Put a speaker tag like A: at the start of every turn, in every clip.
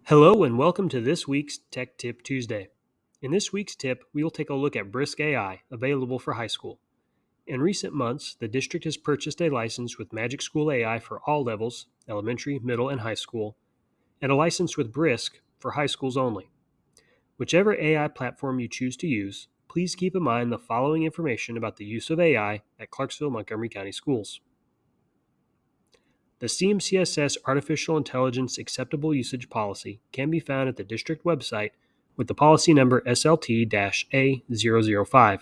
A: Hello and welcome to this week's Tech Tip Tuesday. In this week's tip, we will take a look at Brisk AI, available for high school. In recent months, the district has purchased a license with Magic School AI for all levels, elementary, middle, and high school, and a license with Brisk for high schools only. Whichever AI platform you choose to use, please keep in mind the following information about the use of AI at Clarksville-Montgomery County Schools. The CMCSS Artificial Intelligence Acceptable Usage Policy can be found at the district website with the policy number SLT-A005.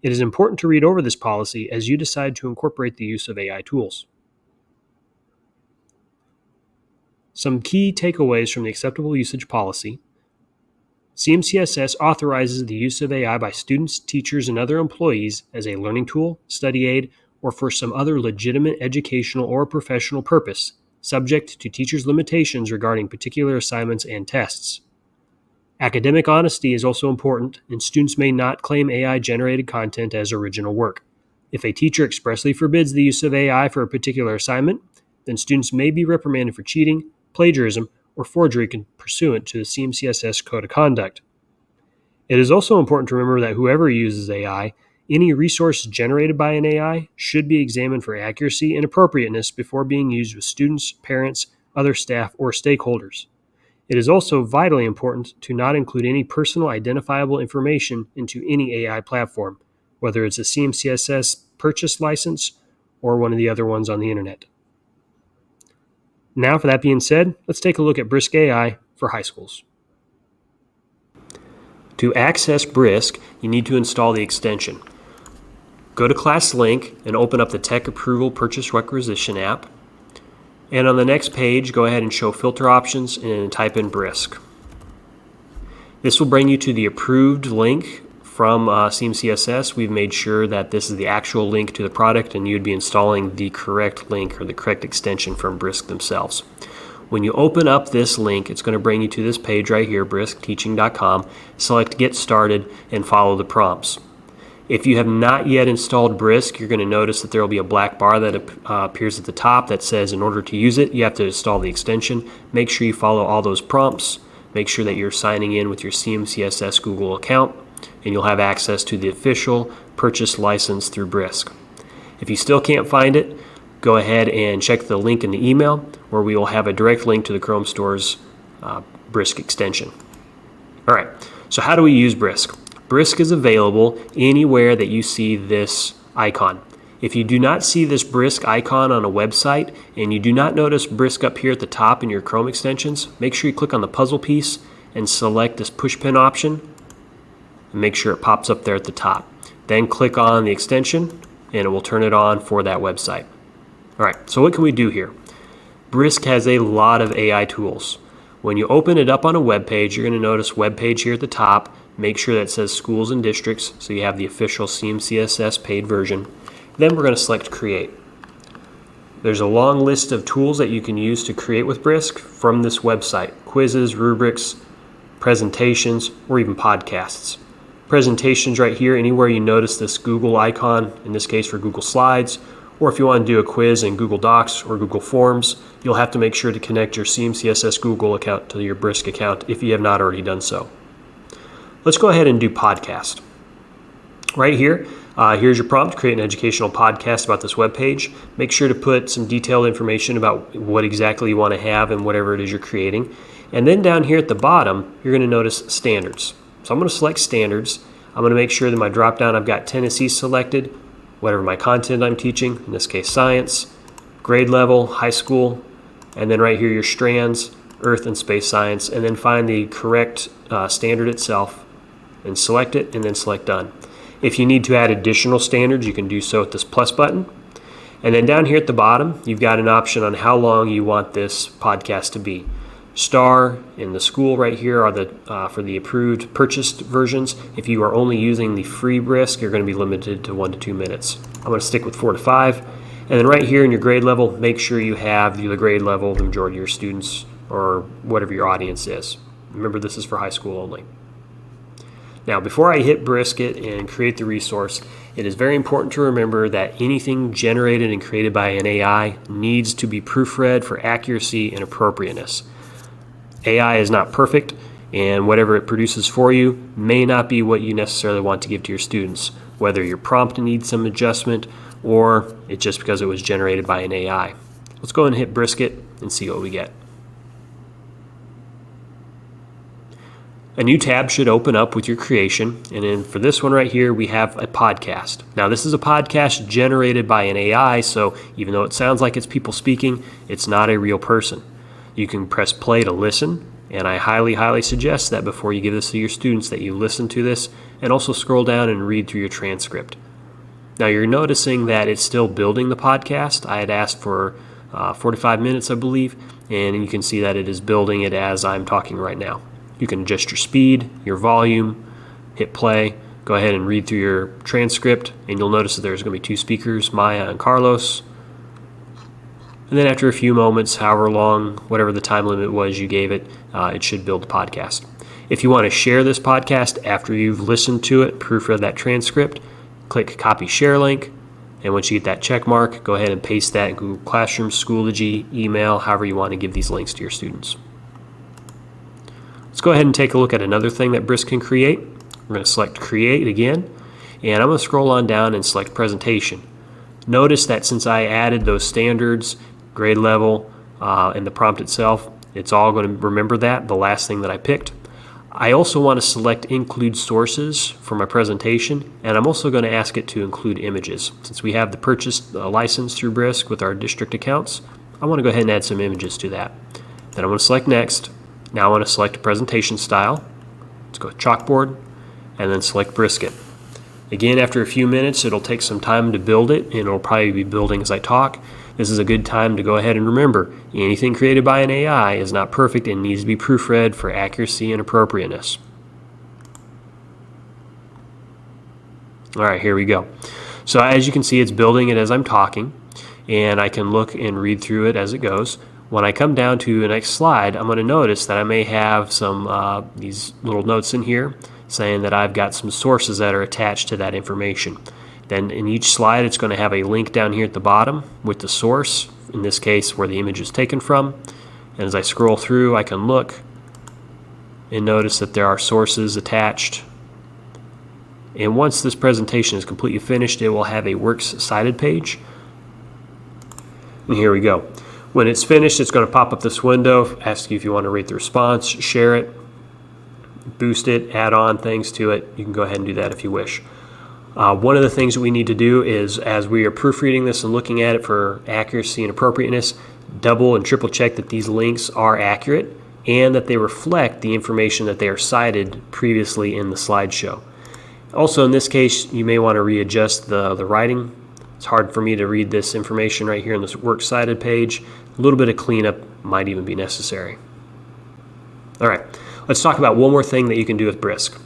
A: It is important to read over this policy as you decide to incorporate the use of AI tools. Some key takeaways from the Acceptable Usage Policy. CMCSS authorizes the use of AI by students, teachers, and other employees as a learning tool, study aid, or for some other legitimate educational or professional purpose, subject to teachers' limitations regarding particular assignments and tests. Academic honesty is also important, and students may not claim AI-generated content as original work. If a teacher expressly forbids the use of AI for a particular assignment, then students may be reprimanded for cheating, plagiarism, or forgery pursuant to the CMCSS Code of Conduct. It is also important to remember that whoever uses AI, any resource generated by an AI should be examined for accuracy and appropriateness before being used with students, parents, other staff, or stakeholders. It is also vitally important to not include any personal identifiable information into any AI platform, whether it's a CMCSS purchase license or one of the other ones on the internet. Now, for that being said, let's take a look at Brisk AI for high schools. To access Brisk, you need to install the extension. Go to Class Link and open up the Tech Approval Purchase Requisition app. And on the next page, go ahead and show filter options and type in Brisk. This will bring you to the approved link from CMCSS. We've made sure that this is the actual link to the product and you'd be installing the correct link or the correct extension from Brisk themselves. When you open up this link, it's going to bring you to this page right here, briskteaching.com. Select Get Started and follow the prompts. If you have not yet installed Brisk, you're going to notice that there will be a black bar that appears at the top that says in order to use it, you have to install the extension. Make sure you follow all those prompts. Make sure that you're signing in with your CMCSS Google account, and you'll have access to the official purchase license through Brisk. If you still can't find it, go ahead and check the link in the email where we will have a direct link to the Chrome Store's Brisk extension. All right, so how do we use Brisk? Brisk is available anywhere that you see this icon. If you do not see this Brisk icon on a website and you do not notice Brisk up here at the top in your Chrome extensions, make sure you click on the puzzle piece and select this push pin option and make sure it pops up there at the top. Then click on the extension and it will turn it on for that website. All right, so what can we do here? Brisk has a lot of AI tools. When you open it up on a web page, you're going to notice webpage here at the top. Make sure that it says schools and districts, so you have the official CMCSS paid version. Then we're going to select Create. There's a long list of tools that you can use to create with Brisk from this website: quizzes, rubrics, presentations, or even podcasts. Presentations right here, anywhere you notice this Google icon, in this case for Google Slides, or if you want to do a quiz in Google Docs or Google Forms, you'll have to make sure to connect your CMCSS Google account to your Brisk account if you have not already done so. Let's go ahead and do podcast. Right here, here's your prompt: create an educational podcast about this webpage. Make sure to put some detailed information about what exactly you want to have and whatever it is you're creating. And then down here at the bottom, you're going to notice standards. So I'm going to select standards. I'm going to make sure that my drop down I've got Tennessee selected, whatever my content I'm teaching, in this case science, grade level, high school, and then right here your strands, earth and space science, and then find the correct standard itself and select it, and then select Done. If you need to add additional standards, you can do so with this plus button. And then down here at the bottom, you've got an option on how long you want this podcast to be. Star and the school right here are the for the approved purchased versions. If you are only using the free Brisk, you're going to be limited to 1 to 2 minutes. I'm going to stick with 4 to 5. And then right here in your grade level, make sure you have the grade level, the majority of your students, or whatever your audience is. Remember, this is for high school only. Now, before I hit Brisket and create the resource, it is very important to remember that anything generated and created by an AI needs to be proofread for accuracy and appropriateness. AI is not perfect, and whatever it produces for you may not be what you necessarily want to give to your students, whether your prompt needs some adjustment or it's just because it was generated by an AI. Let's go ahead and hit Brisket and see what we get. A new tab should open up with your creation, and then for this one right here we have a podcast. Now this is a podcast generated by an AI, so even though it sounds like it's people speaking, it's not a real person. You can press play to listen, and I highly suggest that before you give this to your students that you listen to this and also scroll down and read through your transcript. Now you're noticing that it's still building the podcast. I had asked for 45 minutes, I believe, and you can see that it is building it as I'm talking right now. You can adjust your speed, your volume, hit play, go ahead and read through your transcript, and you'll notice that there's going to be two speakers, Maya and Carlos. And then after a few moments, however long, whatever the time limit was you gave it, it should build the podcast. If you want to share this podcast after you've listened to it, proofread that transcript, click copy share link, and once you get that check mark, go ahead and paste that in Google Classroom, Schoology, email, however you want to give these links to your students. Let's go ahead and take a look at another thing that Brisk can create. We're going to select Create again, and I'm going to scroll on down and select Presentation. Notice that since I added those standards, grade level, and the prompt itself, it's all going to remember that, the last thing that I picked. I also want to select Include Sources for my presentation, and I'm also going to ask it to include images. Since we have the purchase license through Brisk with our district accounts, I want to go ahead and add some images to that. Then I'm going to select Next. Now I want to select a presentation style. Let's go with Chalkboard, and then select Brisket. Again, after a few minutes, it'll take some time to build it, and it'll probably be building as I talk. This is a good time to go ahead and remember, anything created by an AI is not perfect and needs to be proofread for accuracy and appropriateness. All right, here we go. So as you can see, it's building it as I'm talking, and I can look and read through it as it goes. When I come down to the next slide, I'm going to notice that I may have some these little notes in here saying that I've got some sources that are attached to that information. Then in each slide, it's going to have a link down here at the bottom with the source, in this case where the image is taken from. And as I scroll through, I can look and notice that there are sources attached. And once this presentation is completely finished, it will have a Works Cited page. And here we go. When it's finished, it's going to pop up this window, ask you if you want to rate the response, share it, boost it, add on things to it. You can go ahead and do that if you wish. One of the things that we need to do is, as we are proofreading this and looking at it for accuracy and appropriateness, double and triple check that these links are accurate and that they reflect the information that they are cited previously in the slideshow. Also, in this case, you may want to readjust the writing. It's hard for me to read this information right here on this Works Cited page. A little bit of cleanup might even be necessary. All right, let's talk about one more thing that you can do with Brisk.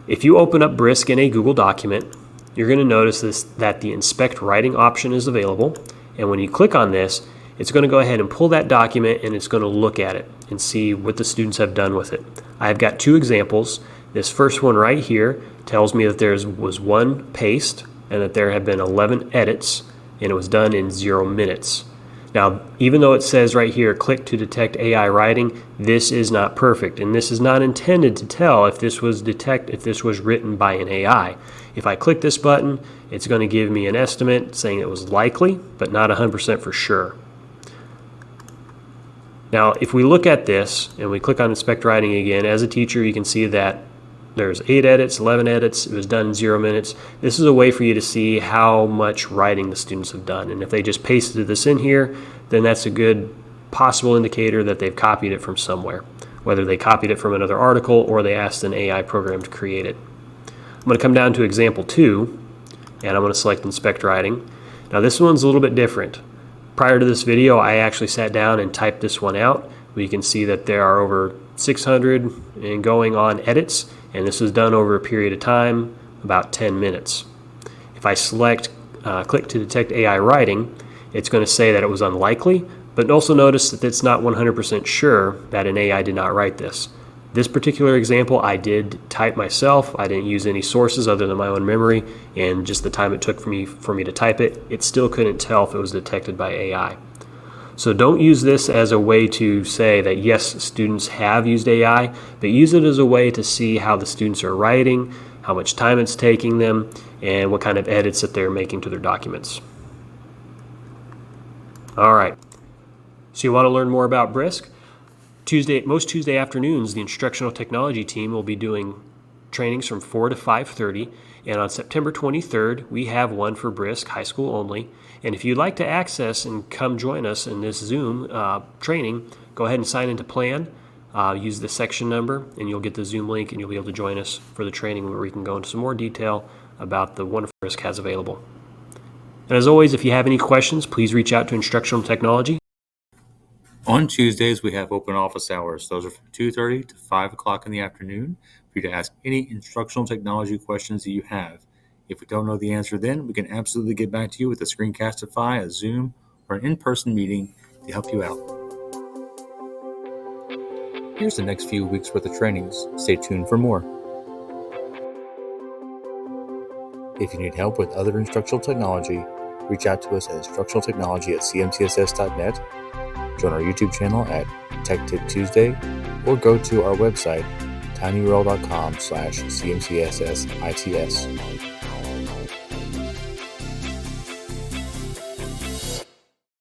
A: If you open up Brisk in a Google document, you're going to notice that the Inspect Writing option is available. And when you click on this, it's going to go ahead and pull that document and it's going to look at it and see what the students have done with it. I've got two examples. This first one right here tells me that there was one paste and that there have been 11 edits, and it was done in 0 minutes. Now, even though it says right here, click to detect AI writing, this is not perfect, and this is not intended to tell if this was written by an AI. If I click this button, it's going to give me an estimate saying it was likely, but not 100% for sure. Now, if we look at this and we click on Inspect Writing again, as a teacher, you can see that there's 8 edits, 11 edits, it was done in 0 minutes. This is a way for you to see how much writing the students have done. And if they just pasted this in here, then that's a good possible indicator that they've copied it from somewhere, whether they copied it from another article or they asked an AI program to create it. I'm going to come down to example 2, and I'm going to select Inspect Writing. Now this one's a little bit different. Prior to this video, I actually sat down and typed this one out. We can see that there are over 600 and going on edits, and this was done over a period of time, about 10 minutes. If I select click to detect AI writing, it's going to say that it was unlikely, but also notice that it's not 100% sure that an AI did not write this. This particular example I did type myself. I didn't use any sources other than my own memory, and just the time it took for me to type it, it still couldn't tell if it was detected by AI. So don't use this as a way to say that yes, students have used AI, but use it as a way to see how the students are writing, how much time it's taking them, and what kind of edits that they're making to their documents. All right, so you want to learn more about Brisk? Most Tuesday afternoons, the instructional technology team will be doing trainings from 4 to 5:30, and on September 23rd, we have one for Brisk, high school only. And if you'd like to access and come join us in this Zoom training, go ahead and sign into Plan, use the section number, and you'll get the Zoom link, and you'll be able to join us for the training where we can go into some more detail about the wonderful Brisk has available. And as always, if you have any questions, please reach out to Instructional Technology.
B: On Tuesdays, we have open office hours. Those are from 2:30 to 5 o'clock in the afternoon for you to ask any instructional technology questions that you have. If we don't know the answer then, we can absolutely get back to you with a Screencastify, a Zoom, or an in-person meeting to help you out. Here's the next few weeks worth of trainings. Stay tuned for more. If you need help with other instructional technology, reach out to us at instructionaltechnology@cmcss.net. Join our YouTube channel at Tech Tip Tuesday, or go to our website, tinyurl.com/CMCSSITS.